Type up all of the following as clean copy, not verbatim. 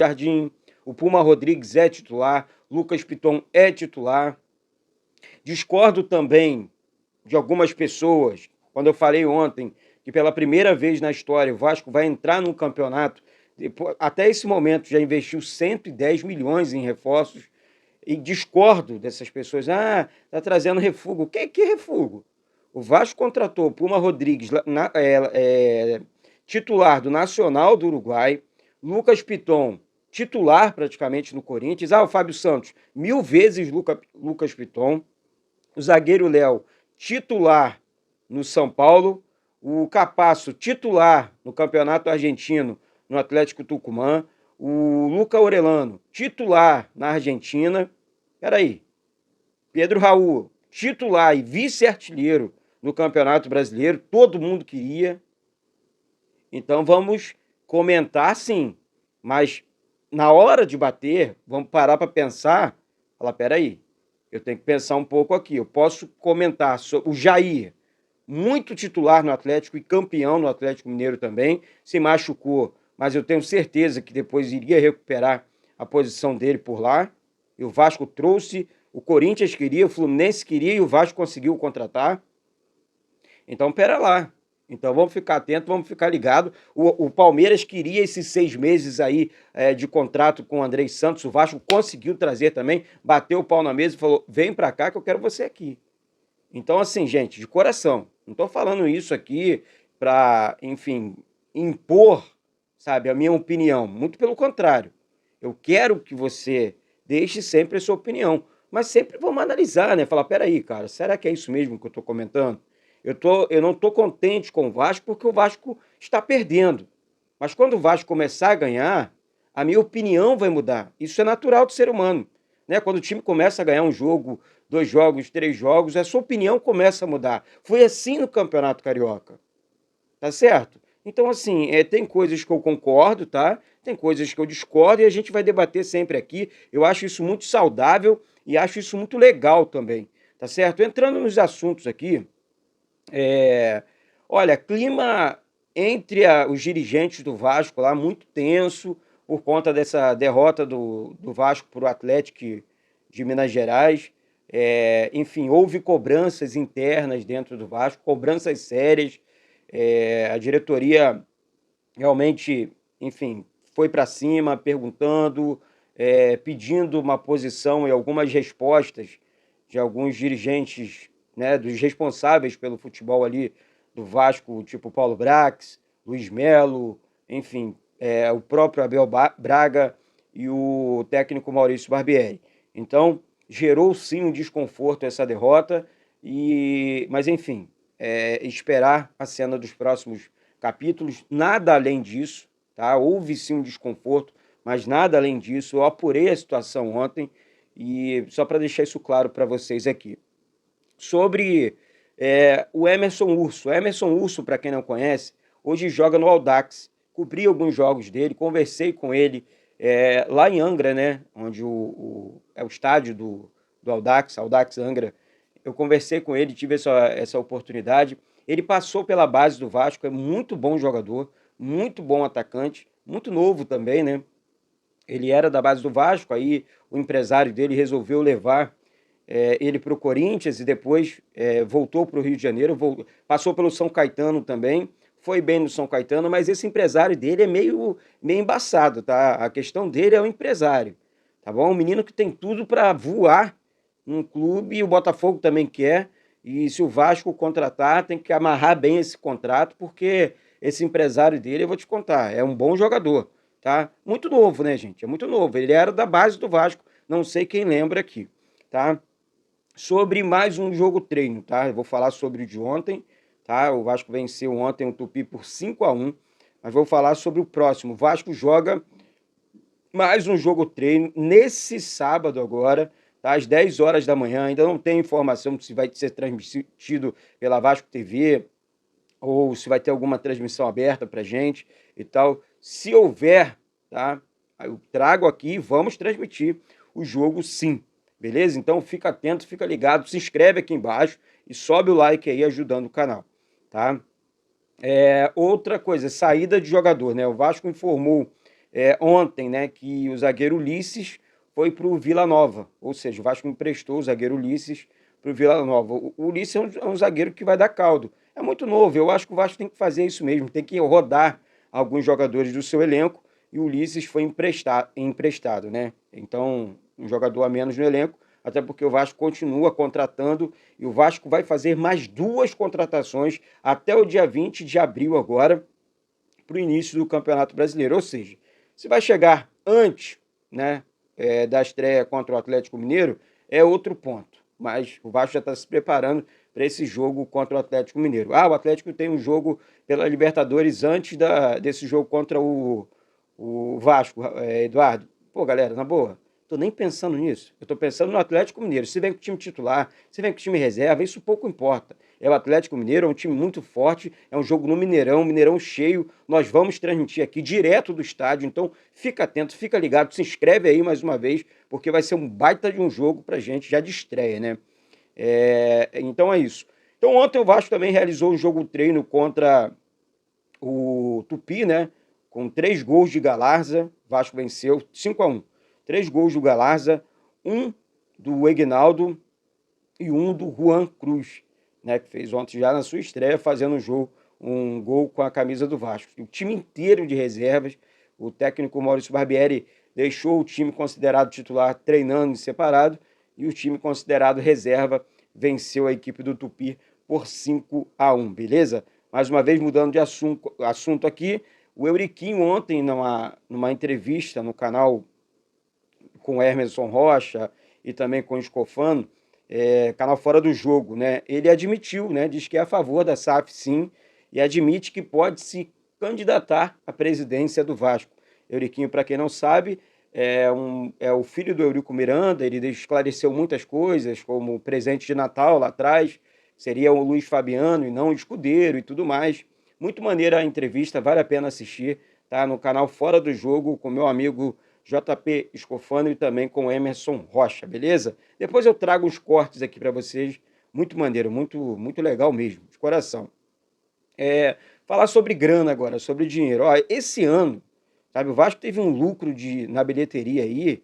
Jardim, o Puma Rodrigues é titular, Lucas Piton é titular. Discordo também de algumas pessoas, quando eu falei ontem que pela primeira vez na história o Vasco vai entrar num campeonato, até esse momento já investiu 110 milhões em reforços, e discordo dessas pessoas. Ah, tá trazendo refúgio. Que refúgio? O Vasco contratou o Puma Rodrigues, titular do Nacional do Uruguai, Lucas Piton, titular praticamente no Corinthians, o Fábio Santos, 1000 vezes Lucas Piton, o zagueiro Léo, titular no São Paulo, o Capasso, titular no Campeonato Argentino, no Atlético Tucumã, o Luca Orellano, titular na Argentina. Peraí, Pedro Raul, titular e vice-artilheiro no Campeonato Brasileiro, todo mundo queria. Então vamos comentar sim, mas na hora de bater, vamos parar para pensar, falar, peraí, eu tenho que pensar um pouco aqui, eu posso comentar sobre o Jair, muito titular no Atlético e campeão no Atlético Mineiro também, se machucou, mas eu tenho certeza que depois iria recuperar a posição dele por lá, e o Vasco trouxe, o Corinthians queria, o Fluminense queria e o Vasco conseguiu contratar. Então, pera lá. Então, vamos ficar atentos, vamos ficar ligados. O Palmeiras queria esses 6 meses aí de contrato com o Andrei Santos. O Vasco conseguiu trazer também, bateu o pau na mesa e falou: vem pra cá que eu quero você aqui. Então, assim, gente, de coração, não tô falando isso aqui pra, enfim, impor, sabe, a minha opinião. Muito pelo contrário. Eu quero que você deixe sempre a sua opinião. Mas sempre vamos analisar, né? Falar, peraí, cara, será que é isso mesmo que eu tô comentando? Eu não tô contente com o Vasco porque o Vasco está perdendo. Mas quando o Vasco começar a ganhar, a minha opinião vai mudar. Isso é natural do ser humano. Né? Quando o time começa a ganhar um jogo, 2 jogos, 3 jogos, a sua opinião começa a mudar. Foi assim no Campeonato Carioca. Tá certo? Então, assim, tem coisas que eu concordo, tá? Tem coisas que eu discordo e a gente vai debater sempre aqui. Eu acho isso muito saudável e acho isso muito legal também, tá certo? Entrando nos assuntos aqui, é, olha, clima entre os dirigentes do Vasco lá muito tenso por conta dessa derrota do Vasco para o Atlético de Minas Gerais. Enfim, houve cobranças internas dentro do Vasco, cobranças sérias. A diretoria realmente, enfim, foi para cima perguntando, pedindo uma posição e algumas respostas de alguns dirigentes, né, dos responsáveis pelo futebol ali do Vasco, tipo Paulo Brax, Luiz Melo, enfim, o próprio Abel Braga e o técnico Maurício Barbieri. Então, gerou sim um desconforto essa derrota, mas enfim, esperar a cena dos próximos capítulos, nada além disso, tá? Houve sim um desconforto, mas nada além disso. Eu apurei a situação ontem e só para deixar isso claro para vocês aqui. Sobre o Emerson Urso. O Emerson Urso, para quem não conhece, hoje joga no Audax. Cobri alguns jogos dele, conversei com ele lá em Angra, né? Onde é o estádio do Audax, Audax Angra. Eu conversei com ele, tive essa oportunidade. Ele passou pela base do Vasco, é muito bom jogador, muito bom atacante, muito novo também, né? Ele era da base do Vasco, aí o empresário dele resolveu levar ele para o Corinthians e depois voltou para o Rio de Janeiro, passou pelo São Caetano também, foi bem no São Caetano, mas esse empresário dele é meio embaçado, tá? A questão dele é o empresário, tá bom? Um menino que tem tudo para voar num clube, e o Botafogo também quer, e se o Vasco contratar, tem que amarrar bem esse contrato, porque esse empresário dele, eu vou te contar, é um bom jogador, tá? Muito novo, né, gente? É muito novo. Ele era da base do Vasco, não sei quem lembra aqui, tá? Sobre mais um jogo treino, tá? Eu vou falar sobre o de ontem, tá? O Vasco venceu ontem o Tupi por 5-1, mas vou falar sobre o próximo. O Vasco joga mais um jogo treino nesse sábado agora, tá? Às 10 horas da manhã. Ainda não tem informação se vai ser transmitido pela Vasco TV ou se vai ter alguma transmissão aberta pra gente e tal. Se houver, tá? Eu trago aqui, vamos transmitir o jogo sim, beleza? Então fica atento, fica ligado, se inscreve aqui embaixo e sobe o like aí ajudando o canal, tá? Outra coisa, saída de jogador, né? O Vasco informou ontem, né, que o zagueiro Ulisses foi para o Vila Nova, ou seja, o Vasco emprestou o zagueiro Ulisses para o Vila Nova. O Ulisses é um zagueiro que vai dar caldo. É muito novo, eu acho que o Vasco tem que fazer isso mesmo, tem que rodar alguns jogadores do seu elenco, e o Ulisses foi emprestado, né? Então, um jogador a menos no elenco, até porque o Vasco continua contratando, e o Vasco vai fazer mais 2 contratações até o dia 20 de abril agora, para o início do Campeonato Brasileiro. Ou seja, se vai chegar antes, né, da estreia contra o Atlético Mineiro, é outro ponto. Mas o Vasco já está se preparando para esse jogo contra o Atlético Mineiro. O Atlético tem um jogo pela Libertadores antes desse jogo contra o Vasco, Eduardo. Pô, galera, na boa, tô nem pensando nisso. Eu tô pensando no Atlético Mineiro. Se vem com o time titular, se vem com o time reserva, isso pouco importa. É o Atlético Mineiro, é um time muito forte, é um jogo no Mineirão, Mineirão cheio. Nós vamos transmitir aqui direto do estádio, então fica atento, fica ligado, se inscreve aí mais uma vez, porque vai ser um baita de um jogo pra gente, já de estreia, né? Então é isso. Então ontem o Vasco também realizou um jogo treino contra o Tupi, né? Com 3 gols de Galarza, o Vasco venceu 5-1. 3 gols do Galarza, um do Egnaldo e um do Juan Cruz, né, que fez ontem já na sua estreia, fazendo um gol com a camisa do Vasco. O time inteiro de reservas, o técnico Maurício Barbieri deixou o time considerado titular treinando em separado, e o time considerado reserva venceu a equipe do Tupi por 5-1, beleza? Mais uma vez, mudando de assunto aqui, o Euriquinho ontem, numa entrevista no canal com o Emerson Rocha e também com o Scofano, canal Fora do Jogo, né? Ele admitiu, né? Diz que é a favor da SAF, sim, e admite que pode se candidatar à presidência do Vasco. Euriquinho, para quem não sabe, é o filho do Eurico Miranda. Ele esclareceu muitas coisas, como o presente de Natal lá atrás, seria o Luiz Fabiano e não o Escudeiro e tudo mais. Muito maneira a entrevista, vale a pena assistir, tá? No canal Fora do Jogo, com meu amigo JP Scofano e também com Emerson Rocha, beleza? Depois eu trago uns cortes aqui para vocês, muito maneiro, muito, muito legal mesmo, de coração. Falar sobre grana agora, sobre dinheiro. Ó, esse ano, sabe, o Vasco teve um lucro na bilheteria aí,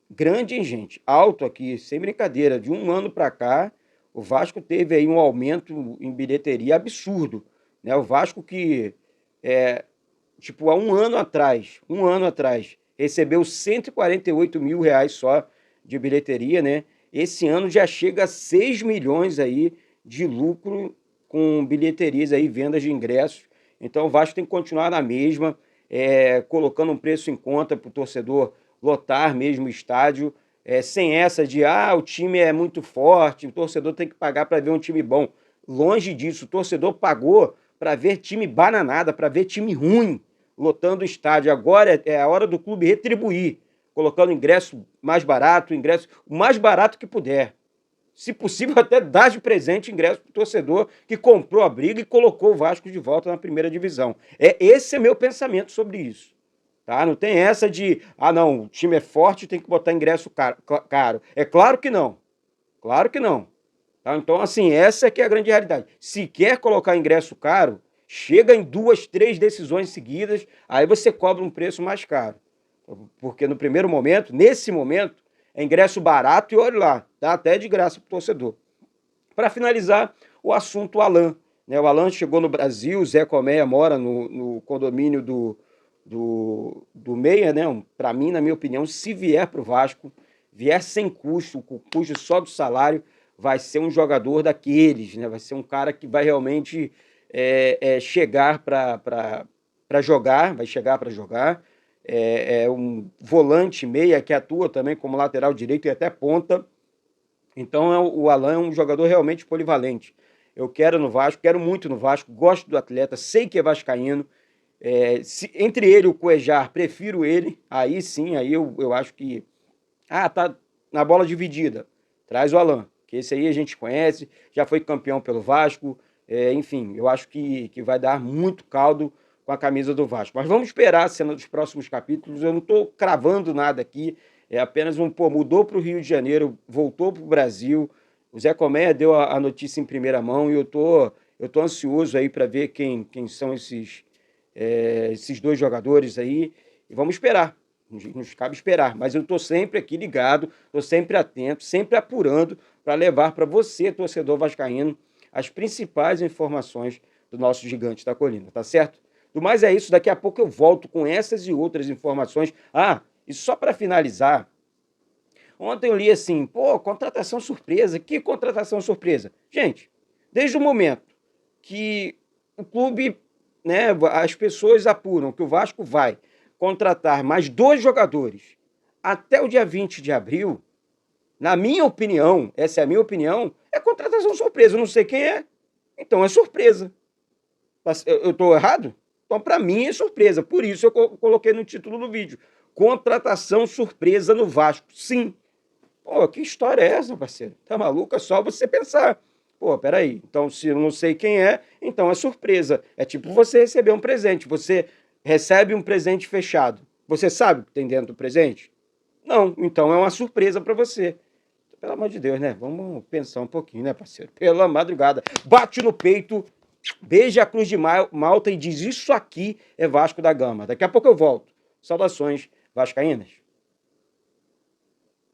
grande, hein, gente? Alto aqui, sem brincadeira. De um ano para cá, o Vasco teve aí um aumento em bilheteria absurdo, né? O Vasco que, tipo, há um ano atrás, recebeu 148 mil reais só de bilheteria, né? Esse ano já chega a 6 milhões aí de lucro com bilheterias aí, vendas de ingressos. Então o Vasco tem que continuar na mesma, colocando um preço em conta para o torcedor lotar mesmo o estádio, sem essa de, o time é muito forte, o torcedor tem que pagar para ver um time bom. Longe disso, o torcedor pagou para ver time bananada, para ver time ruim lotando o estádio. Agora é a hora do clube retribuir, colocando ingresso mais barato, ingresso o mais barato que puder. Se possível, até dar de presente ingresso para o torcedor que comprou a briga e colocou o Vasco de volta na primeira divisão. Esse é meu pensamento sobre isso. Tá? Não tem essa de, não, o time é forte, tem que botar ingresso caro. É claro que não. Claro que não. Tá? Então, assim, essa que é a grande realidade. Se quer colocar ingresso caro, chega em 2, 3 decisões seguidas, aí você cobra um preço mais caro. Porque no primeiro momento, nesse momento, é ingresso barato e olha lá, dá até de graça para o torcedor. Para finalizar, o assunto Alan. Né? O Alan chegou no Brasil, o Zé Colmeia mora no condomínio do Meia, né? Para mim, na minha opinião, se vier para o Vasco, vier sem custo, com custo só do salário, vai ser um jogador daqueles, né? Vai ser um cara que vai realmente chegar para jogar, vai chegar para jogar. É um volante meia que atua também como lateral direito e até ponta. Então o Alan é um jogador realmente polivalente. Eu quero no Vasco, quero muito no Vasco, gosto do atleta, sei que é vascaíno. Entre ele e o Cuejar, prefiro ele. Aí sim, aí eu acho que... tá na bola dividida. Traz o Alan, que esse aí a gente conhece, já foi campeão pelo Vasco. Enfim, eu acho que vai dar muito caldo com a camisa do Vasco. Mas vamos esperar a cena dos próximos capítulos. Eu não estou cravando nada aqui. É apenas mudou para o Rio de Janeiro, voltou para o Brasil. O Zé Colmeia deu a notícia em primeira mão e eu tô ansioso aí para ver quem são esses 2 jogadores aí. E vamos esperar. Nos cabe esperar. Mas eu estou sempre aqui ligado, estou sempre atento, sempre apurando para levar para você, torcedor vascaíno, as principais informações do nosso Gigante da Colina, tá certo? Do mais é isso, daqui a pouco eu volto com essas e outras informações. Ah, e só para finalizar, ontem eu li assim, pô, contratação surpresa, que contratação surpresa? Gente, desde o momento que o clube, né, as pessoas apuram que o Vasco vai contratar mais 2 jogadores até o dia 20 de abril, na minha opinião, essa é a minha opinião, é contratação surpresa. Eu não sei quem é, então é surpresa. Eu estou errado? Então, para mim, é surpresa. Por isso eu coloquei no título do vídeo. Contratação surpresa no Vasco. Sim. Pô, que história é essa, parceiro? Tá maluco? É só você pensar. Pô, peraí. Então, se eu não sei quem é, então é surpresa. É tipo você receber um presente. Você recebe um presente fechado. Você sabe o que tem dentro do presente? Não. Então é uma surpresa para você. Pelo amor de Deus, né? Vamos pensar um pouquinho, né, parceiro? Pela madrugada. Bate no peito, beija a cruz de Malta e diz: isso aqui é Vasco da Gama. Daqui a pouco eu volto. Saudações vascaínas.